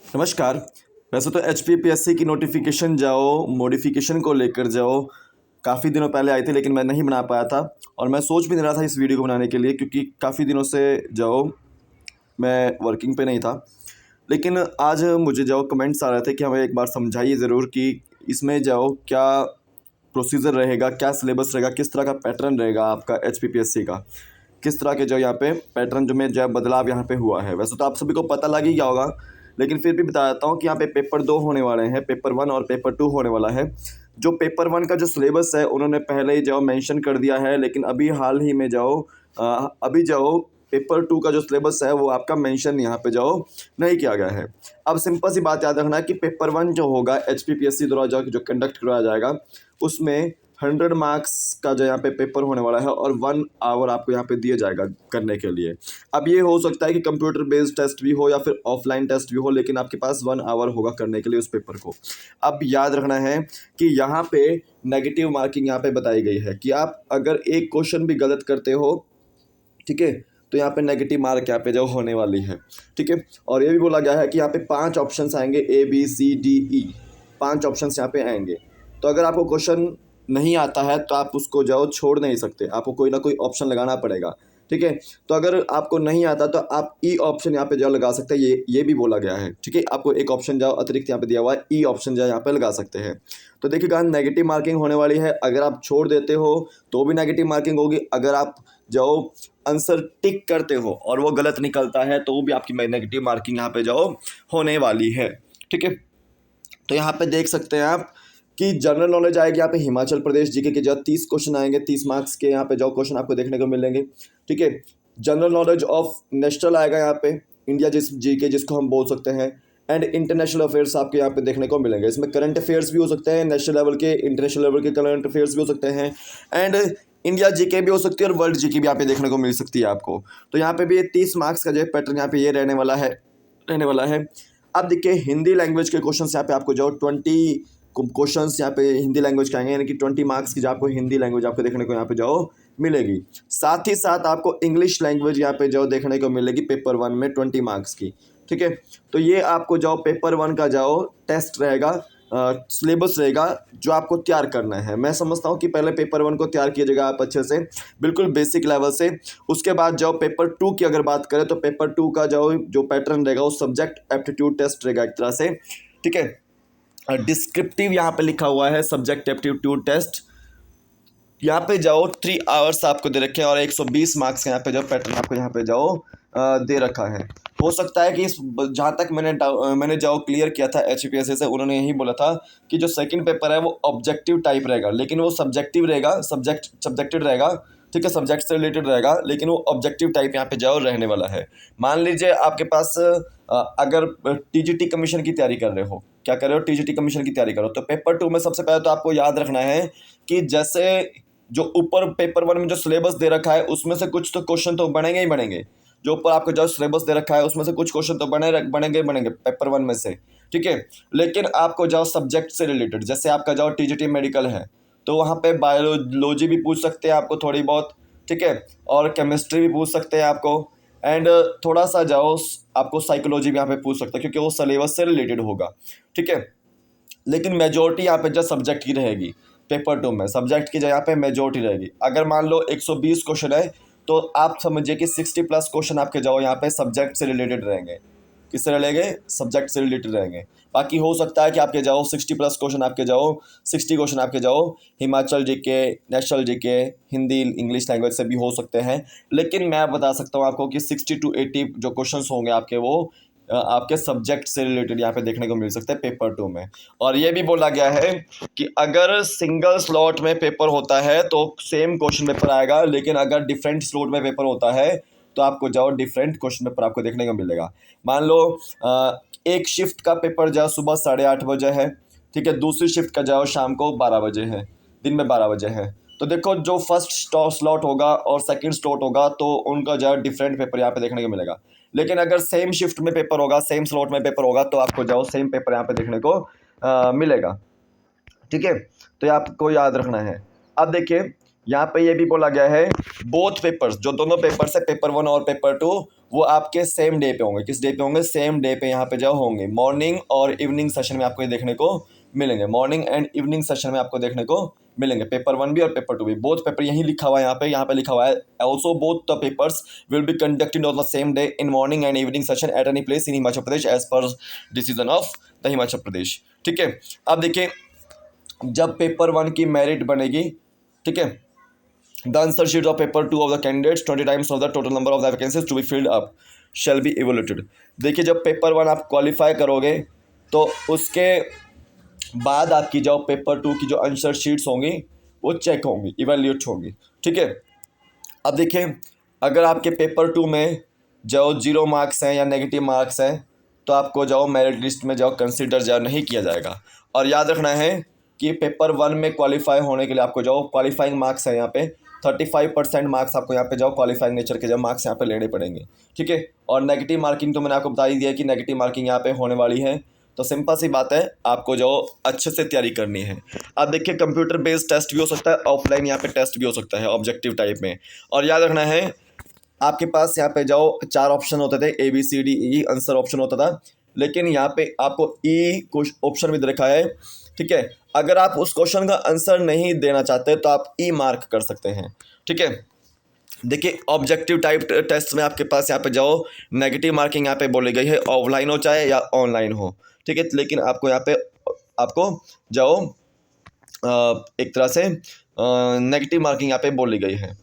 नमस्कार। वैसे तो एचपीपीएससी की नोटिफिकेशन जाओ मॉडिफिकेशन को लेकर जाओ काफ़ी दिनों पहले आई थी, लेकिन मैं नहीं बना पाया था और मैं सोच भी नहीं रहा था इस वीडियो को बनाने के लिए, क्योंकि काफ़ी दिनों से जाओ मैं वर्किंग पे नहीं था। लेकिन आज मुझे जाओ कमेंट्स आ रहे थे कि हमें एक बार समझाइए ज़रूर कि इसमें जाओ क्या प्रोसीजर रहेगा, क्या सिलेबस रहेगा, किस तरह का पैटर्न रहेगा आपका एचपीपीएससी का, किस तरह के जो यहाँ पे पैटर्न जो में जो है बदलाव यहाँ पे हुआ है। वैसे तो आप सभी को पता लग ही गया होगा, लेकिन फिर भी बता देता हूँ कि यहाँ पे पेपर 2 होने वाले हैं, पेपर 1 और पेपर 2 होने वाला है। जो पेपर 1 का जो सिलेबस है उन्होंने पहले ही जो मेंशन कर दिया है, लेकिन अभी हाल ही में अभी जाओ पेपर 2 का जो सिलेबस है वो आपका मेंशन यहाँ पे जाओ नहीं किया गया है। अब सिंपल सी बात याद रखना है कि पेपर 1 जो होगा एचपीपीएससी द्वारा जो कंडक्ट करवाया जाएगा उसमें 100 मार्क्स का जो यहाँ पे पेपर होने वाला है और 1 आवर आपको यहाँ पे दिया जाएगा करने के लिए। अब ये हो सकता है कि कंप्यूटर बेस्ड टेस्ट भी हो या फिर ऑफलाइन टेस्ट भी हो, लेकिन आपके पास 1 आवर होगा करने के लिए उस पेपर को। अब याद रखना है कि यहाँ पे नेगेटिव मार्किंग यहाँ पे बताई गई है कि आप अगर एक क्वेश्चन भी गलत करते हो, ठीक है, तो यहाँ पे नेगेटिव मार्क यहाँ पे जो होने वाली है, ठीक है। और ये भी बोला गया है कि यहाँ पे 5 ऑप्शंस आएंगे, ABCDE 5 ऑप्शंस यहाँ पे आएंगे। तो अगर आपको क्वेश्चन नहीं आता है तो आप उसको जाओ छोड़ नहीं सकते, आपको कोई ना कोई ऑप्शन लगाना पड़ेगा, ठीक है। तो अगर आपको नहीं आता तो आप ई ऑप्शन यहाँ पे जाओ लगा सकते हैं, ये भी बोला गया है, ठीक है। आपको एक ऑप्शन जाओ अतिरिक्त यहाँ पे दिया हुआ है, ई ऑप्शन जाओ यहाँ पे लगा सकते हैं। तो देखिएगा नेगेटिव मार्किंग होने वाली है, अगर आप छोड़ देते हो तो भी नेगेटिव मार्किंग होगी, अगर आप जाओ आंसर टिक करते हो और वो गलत निकलता है तो भी आपकी नेगेटिव मार्किंग यहाँ पे जाओ होने वाली है, ठीक है। तो यहाँ पे देख सकते हैं आप कि जनरल नॉलेज आएगी यहाँ पे हिमाचल प्रदेश जीके के जो 30 क्वेश्चन आएंगे, 30 मार्क्स के यहाँ पे जो क्वेश्चन आपको देखने को मिलेंगे, ठीक है। जनरल नॉलेज ऑफ नेशनल आएगा यहाँ पे, इंडिया जीके जिसको हम बोल सकते हैं, एंड इंटरनेशनल अफेयर्स आपके यहाँ पे देखने को मिलेंगे। इसमें करंट अफेयर्स भी हो सकते हैं, नेशनल लेवल के इंटरनेशनल लेवल के करंट अफेयर्स भी हो सकते हैं, एंड इंडिया जीके भी हो सकती है और वर्ल्ड जीके भी यहाँ पे देखने को मिल सकती है आपको। तो यहाँ पे भी 30 मार्क्स का जो पैटर्न यहाँ पे ये रहने वाला है। अब देखिए हिंदी लैंग्वेज के क्वेश्चन यहाँ पे आपको जो 20 क्वेश्चंस यहाँ पे हिंदी लैंग्वेज के आएंगे, यानी कि 20 मार्क्स की जो आपको हिंदी लैंग्वेज आपको देखने को यहाँ पे जो मिलेगी। साथ ही साथ आपको इंग्लिश लैंग्वेज यहाँ पे जो देखने को मिलेगी पेपर 1 में 20 मार्क्स की, ठीक है। तो ये आपको जो पेपर 1 का जो टेस्ट रहेगा, सिलेबस रहेगा जो आपको तैयार करना है। मैं समझता हूँ कि पहले पेपर 1 को तैयार कीजिएगा आप अच्छे से, बिल्कुल बेसिक लेवल से। उसके बाद जो पेपर 2 की अगर बात करें तो पेपर 2 का जो पैटर्न रहेगा वो सब्जेक्ट एप्टीट्यूड टेस्ट रहेगा एक तरह से, ठीक है। डिस्क्रिप्टिव यहाँ पे लिखा हुआ है सब्जेक्ट एप्टीट्यूड टेस्ट। यहाँ पे जाओ 3 आवर्स आपको दे रखे हैं और 120 मार्क्स का यहाँ पे जो पैटर्न आपको यहाँ पे जाओ दे रखा है। हो सकता है कि इस जहाँ तक मैंने जाओ क्लियर किया था एचपीएससी से, उन्होंने यही बोला था कि जो सेकंड पेपर है वो ऑब्जेक्टिव टाइप रहेगा, लेकिन वो सब्जेक्टिव रहेगा, सब्जेक्टेड रहेगा, ठीक है, सब्जेक्ट से रिलेटेड रहेगा, लेकिन वो ऑब्जेक्टिव टाइप यहाँ पे जाओ रहने वाला है। मान लीजिए आपके पास अगर टीजीटी कमीशन की तैयारी कर रहे हो, क्या कर रहे हो, टीजीटी कमीशन की तैयारी करो, तो पेपर 2 में सबसे पहले तो आपको याद रखना है कि जैसे जो ऊपर पेपर 1 में जो सिलेबस दे रखा है उसमें से कुछ तो क्वेश्चन तो बनेंगे ही बनेंगे। जो ऊपर आपको जो सिलेबस दे रखा है उसमें से कुछ क्वेश्चन तो बनेंगे पेपर 1 में से, ठीक है। लेकिन आपको जाओ सब्जेक्ट से रिलेटेड, जैसे आपका जाओ टीजीटी मेडिकल है तो वहाँ पे बायोलॉजी भी पूछ सकते हैं आपको थोड़ी बहुत, ठीक है, और केमिस्ट्री भी पूछ सकते हैं आपको, एंड थोड़ा सा जाओ आपको साइकोलॉजी भी यहाँ पे पूछ सकते हैं क्योंकि वो सिलेबस से रिलेटेड होगा, ठीक है। लेकिन मेजोरिटी यहाँ पे जो सब्जेक्ट की रहेगी पेपर 2 में, सब्जेक्ट की जो यहाँ पे मेजोरिटी रहेगी। अगर मान लो 120 क्वेश्चन है तो आप समझिए कि 60+ क्वेश्चन आपके जाओ यहाँ पे सब्जेक्ट से रिलेटेड रहेंगे। किससे रहेंगे, सब्जेक्ट से रिलेटेड रहेंगे। बाकी हो सकता है कि आपके जाओ 60+ क्वेश्चन आपके जाओ 60 क्वेश्चन आपके जाओ Himachal GK, national GK, Hindi English language से भी हो सकते हैं। लेकिन मैं बता सकता हूँ आपको कि 60 to 80 जो क्वेश्चन होंगे आपके वो आपके सब्जेक्ट से रिलेटेड यहाँ पे देखने को मिल सकते हैं पेपर 2 में। और ये भी बोला गया है कि अगर सिंगल स्लॉट में पेपर होता है तो सेम क्वेश्चन पेपर आएगा, लेकिन अगर डिफरेंट स्लॉट में पेपर होता है तो आपको जाओ डिफरेंट क्वेश्चन पेपर आपको देखने को मिलेगा। मान लो एक शिफ्ट का पेपर जाओ सुबह 8:30 बजे है, ठीक है, दूसरी शिफ्ट का जाओ शाम को 12 बजे है, दिन में 12 बजे है। तो देखो जो फर्स्ट स्लॉट होगा और सेकंड स्लॉट होगा तो उनका जाओ डिफरेंट पेपर यहाँ पे देखने को मिलेगा। लेकिन अगर सेम शिफ्ट में पेपर होगा, सेम स्लॉट में पेपर होगा तो आपको जाओ सेम पेपर यहाँ पे देखने को मिलेगा, ठीक है। तो ये आपको याद रखना है। अब देखिए यहाँ पे ये भी बोला गया है बोथ पेपर्स, जो दोनों पेपर्स है पेपर 1 और पेपर 2, वो आपके सेम डे पे होंगे। किस डे पे होंगे? सेम डे पे यहाँ पे जो होंगे, मॉर्निंग और इवनिंग सेशन में आपको ये देखने को मिलेंगे। मॉर्निंग एंड इवनिंग सेशन में आपको देखने को मिलेंगे, पेपर 1 भी और पेपर 2 भी। बोथ पेपर यही लिखा हुआ है, यहाँ पे लिखा हुआ है, also both the papers will be conducted on the same day in morning and evening session at any place in Himachal Pradesh as per decision of the Himachal Pradesh. ठीक है, अब देखिए, जब पेपर 1 की मेरिट बनेगी, ठीक है, the answer sheet of paper 2 of the candidates 20 times of the total number of the vacancies to be filled up shall be evaluated. देखिए, जब पेपर 1 आप क्वालिफाई करोगे तो उसके बाद आपकी जो पेपर 2 की जो आंसर शीट्स होंगी वो चेक होंगी, इवैल्यूएट होंगी। ठीक है, अब देखिए, अगर आपके पेपर 2 में जो 0 मार्क्स हैं या नेगेटिव मार्क्स हैं तो आपको जो मेरिट लिस्ट में जो कंसिडर जो नहीं किया जाएगा। और याद रखना है कि पेपर 1 में क्वालिफाई होने के लिए आपको जो क्वालिफाइंग मार्क्स हैं यहाँ पे 35% मार्क्स आपको यहाँ पे जो क्वालिफाइंग नेचर के जो मार्क्स यहाँ पे लेने पड़ेंगे। ठीक है, और नेगेटिव मार्किंग तो मैंने आपको बता ही दिया कि नेगेटिव मार्किंग यहाँ पे होने वाली है। तो सिंपल सी बात है, आपको जो अच्छे से तैयारी करनी है। अब देखिए, कंप्यूटर बेस्ड टेस्ट भी हो सकता है, ऑफलाइन यहाँ पे टेस्ट भी हो सकता है ऑब्जेक्टिव टाइप में। और याद रखना है, आपके पास यहाँ पे जाओ 4 ऑप्शन होते थे, ABCDE आंसर ऑप्शन होता था, लेकिन यहाँ पे आपको ई कुछ ऑप्शन भी दे रखा है। ठीक है, अगर आप उस क्वेश्चन का आंसर नहीं देना चाहते तो आप ई मार्क कर सकते हैं। ठीक है, देखिए, ऑब्जेक्टिव टाइप टेस्ट में आपके पास यहाँ पे जाओ नेगेटिव मार्किंग यहाँ पे बोली गई है, ऑफलाइन हो चाहे या ऑनलाइन हो। ठीक है, लेकिन आपको यहाँ पे आपको जाओ एक तरह से नेगेटिव मार्किंग यहाँ पे बोली गई है।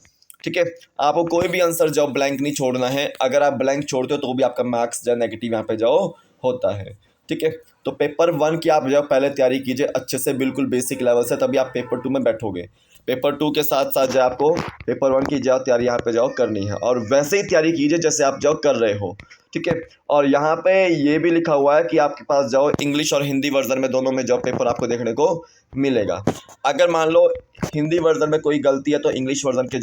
ठीक है, आपको कोई भी आंसर जाओ ब्लैंक नहीं छोड़ना है। अगर आप ब्लैंक छोड़ते हो तो भी आपका मार्क्स जो नेगेटिव यहाँ पे जाओ होता है। ठीक है, तो पेपर 1 की आप जो पहले तैयारी कीजिए अच्छे से, बिल्कुल बेसिक लेवल से, तभी आप पेपर 2 में बैठोगे। पेपर 2 के साथ साथ जो आपको पेपर 1 की जाओ तैयारी यहाँ पे जाओ करनी है, और वैसे ही तैयारी कीजिए जैसे आप जाओ कर रहे हो। ठीक है, और यहाँ पे ये भी लिखा हुआ है कि आपके पास जाओ इंग्लिश और हिंदी वर्जन में दोनों में जाओ पेपर आपको देखने को मिलेगा। अगर मान लो हिंदी वर्जन में कोई गलती है तो इंग्लिश वर्जन के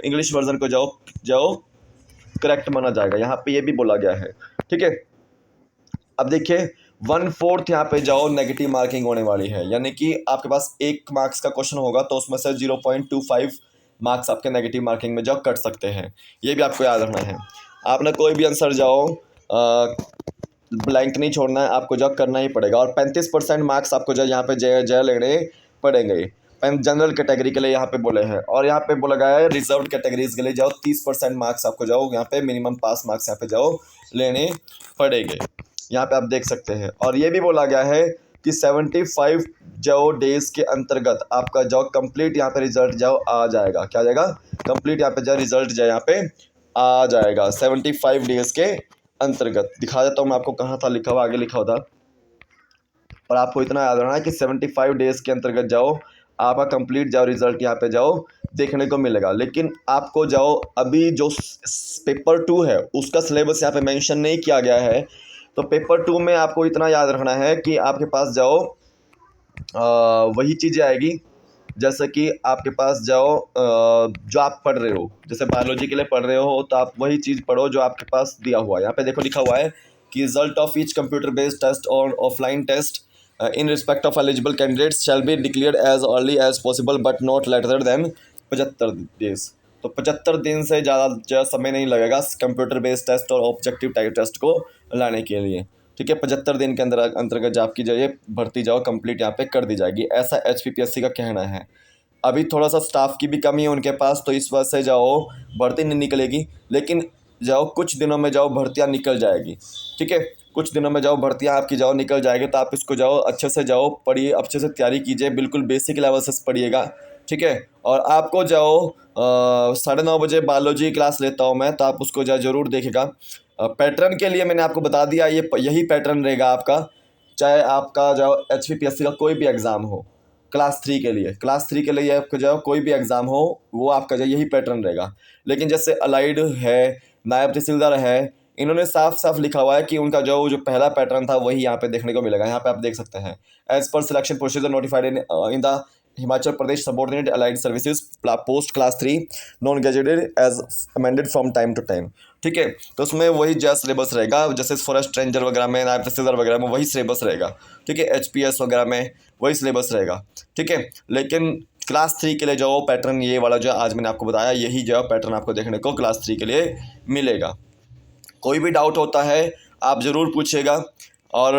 इंग्लिश वर्जन को जाओ करेक्ट माना जाएगा, यहाँ पे ये भी बोला गया है। ठीक है, अब देखिए, 1/4 यहाँ पे जाओ नेगेटिव मार्किंग होने वाली है, यानी कि आपके पास 1 मार्क्स का क्वेश्चन होगा तो उसमें से 0.25 मार्क्स आपके नेगेटिव मार्किंग में जाओ कट सकते हैं। ये भी आपको याद रखना है। आपने कोई भी आंसर जाओ ब्लैंक नहीं छोड़ना है, आपको जॉब करना ही पड़ेगा। और 35% मार्क्स आपको जो यहाँ पे जय लेने पड़ेंगे जनरल कैटेगरी के लिए यहाँ पे बोले हैं। और यहाँ पे बोला गया है रिजर्व कैटेगरीज के लिए जाओ 30% मार्क्स आपको जाओ यहाँ पे मिनिमम पास मार्क्स यहाँ पे जाओ लेने पड़ेंगे, यहाँ पे आप देख सकते हैं। और ये भी बोला गया है कि 75 जो डेज के अंतर्गत आपका जॉब कंप्लीट यहाँ पे रिजल्ट जाओ आ जाएगा। क्या आ जाएगा? कंप्लीट यहाँ पे जो रिजल्ट जो यहाँ पे आ जाएगा 75 डेज के अंतर्गत। दिखा देता हूँ मैं आपको, कहाँ था लिखा हुआ, आगे लिखा हुआ था। और आपको इतना याद रखना है कि 75 डेज के अंतर्गत जाओ आपका कंप्लीट जाओ रिजल्ट यहाँ पे जाओ देखने को मिलेगा। लेकिन आपको जाओ अभी जो पेपर 2 है उसका सिलेबस यहाँ पे मेंशन नहीं किया गया है, तो पेपर 2 में आपको इतना याद रखना है कि आपके पास जाओ वही चीज़ें आएगी जैसे कि आपके पास जाओ जो आप पढ़ रहे हो, जैसे बायोलॉजी के लिए पढ़ रहे हो तो आप वही चीज़ पढ़ो जो आपके पास दिया हुआ है। यहाँ पे देखो लिखा हुआ है कि result of each computer based test और offline test in respect of eligible candidates shall be declared as early as possible but not later than 75 days। तो 75 दिन से ज़्यादा समय नहीं लगेगा कंप्यूटर बेस्ड टेस्ट और ऑब्जेक्टिव टाइप टेस्ट को लाने के लिए। ठीक है, 75 दिन के अंतर्गत आपकी जो ये भर्ती जाओ कंप्लीट यहाँ पे कर दी जाएगी, ऐसा HPPSC का कहना है। अभी थोड़ा सा स्टाफ की भी कमी है उनके पास, तो इस वजह से जाओ भर्ती नहीं निकलेगी, लेकिन जाओ कुछ दिनों में जाओ भर्तियाँ निकल जाएगी। ठीक है, कुछ दिनों में जाओ भर्तियाँ आपकी जाओ निकल जाएगी, तो आप इसको जाओ अच्छे से जाओ पढ़िए, अच्छे से तैयारी कीजिए, बिल्कुल बेसिक लेवल से पढ़िएगा। ठीक है, और आपको जाओ 9:30 बजे बायोलॉजी क्लास लेता हूँ मैं, तो आप उसको जाओ ज़रूर देखेगा। पैटर्न के लिए मैंने आपको बता दिया, ये यही पैटर्न रहेगा आपका, चाहे आपका जाओ HPPSC का कोई भी एग्ज़ाम हो। क्लास 3 के लिए आपको जाओ कोई भी एग्ज़ाम हो वो आपका जो यही पैटर्न रहेगा। लेकिन जैसे अलाइड है, नायब तहसीलदार है, इन्होंने साफ साफ लिखा हुआ है कि उनका जो पहला पैटर्न था वही यहाँ पे देखने को मिलेगा। यहाँ पे आप देख सकते हैं, as per selection procedure notified in the Himachal Pradesh subordinate allied services post class 3 non graduated as amended from time to time. ठीक है, तो उसमें वही जो सिलेबस रहेगा, जैसे फॉरेस्ट रेंजर वगैरह में, नायब तहसीलदार वगैरह में वही सिलेबस रहेगा। ठीक है, HPS वगैरह में वही सिलेबस रहेगा। ठीक है, लेकिन क्लास 3 के लिए जो पैटर्न ये वाला जो आज मैंने आपको बताया, यही जो पैटर्न आपको देखने को क्लास 3 के लिए मिलेगा। कोई भी डाउट होता है आप ज़रूर पूछिएगा, और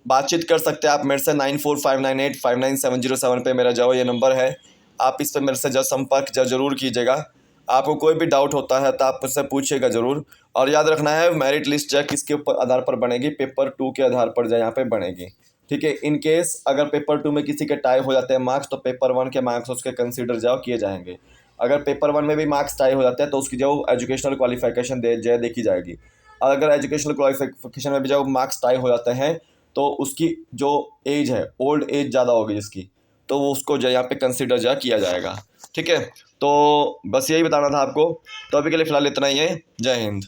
बातचीत कर सकते हैं आप मेरे से 9459859707 पे मेरा जो ये नंबर है, आप इस पर मेरे से जो संपर्क ज़रूर कीजिएगा। आपको कोई भी डाउट होता है तो आप मुझसे पूछिएगा ज़रूर। और याद रखना है, मेरिट लिस्ट जो किसके ऊपर आधार पर बनेगी, पेपर 2 के आधार पर जो यहाँ पे बनेगी, ठीक है। इन केस अगर पेपर 2 में किसी के टाई हो जाते हैं मार्क्स, तो पेपर 1 के मार्क्स उसके कंसीडर जाओ किए जाएंगे। अगर पेपर 1 में भी मार्क्स टाई हो जाते हैं तो उसकी जो एजुकेशनल क्वालिफिकेशन देखी जाएगी। और अगर एजुकेशनल क्वालिफिकेशन में भी जब मार्क्स टाई हो जाते हैं तो उसकी जो एज है, ओल्ड एज ज़्यादा होगी जिसकी, तो वो उसको जो यहाँ पे कंसिडर किया जाएगा, ठीक है। तो बस यही बताना था आपको। तो अभी के लिए फ़िलहाल इतना ही है। जय हिंद।